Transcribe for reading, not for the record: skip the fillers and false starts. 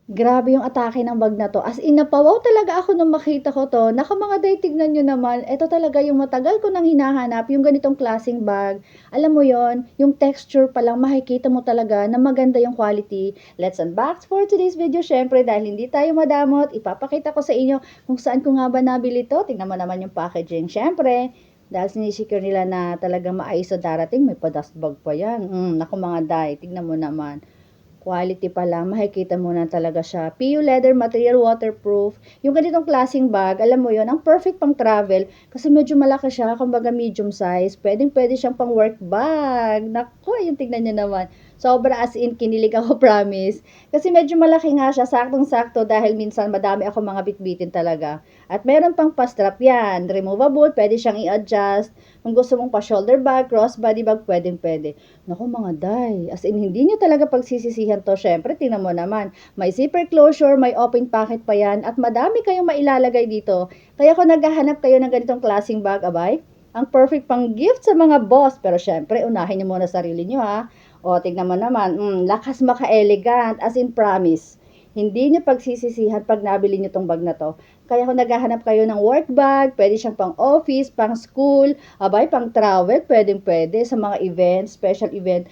Grabe yung atake ng bag na 'to, as in napawaw talaga ako nung makita ko 'to. Naku mga day, tignan niyo naman, eto talaga yung matagal ko nang hinahanap, yung ganitong klaseng bag. Alam mo yon, yung texture pa lang makikita mo talaga na maganda yung quality. Let's unbox for today's video siyempre dahil hindi tayo madamot, ipapakita ko sa inyo kung saan ko nga ba nabili 'to. Tingnan mo naman yung packaging. Siyempre, dahil sinisecure nila na talagang maayos na darating, may pa-dust bag pa yan. Naku mga day, tignan mo naman. Quality pa lang, makikita mo na talaga siya. PU leather material, waterproof. Yung ganitong klaseng bag, alam mo yon, ang perfect pang travel kasi medyo malaki siya, kumbaga medium size. Pwedeng-pwede siyang pang work bag. Naku, yung tignan niyo naman. Sobra as in, kinilig ako, promise. Kasi medyo malaki nga siya, saktong-sakto dahil minsan madami ako mga bitbitin talaga. At meron pang pa-strap yan. Removable, pwede siyang i-adjust. Kung gusto mong pa-shoulder bag, crossbody bag, pwedeng-pwede. Naku mga day, as in hindi nyo talaga pagsisisihan to. Syempre, tingnan mo naman, may zipper closure, may open pocket pa yan, at madami kayong mailalagay dito. Kaya kung naghahanap kayo ng ganitong klaseng bag, abay, ang perfect pang gift sa mga boss. Pero syempre, unahin nyo muna sarili nyo ha. O, tingnan mo naman, lakas maka-elegant, as in promise. Hindi nyo pagsisisihan pag nabili nyo tong bag na to. Kaya kung naghahanap kayo ng work bag, pwede siyang pang office, pang school, abay, pang travel, pwedeng-pwede sa mga event, special event.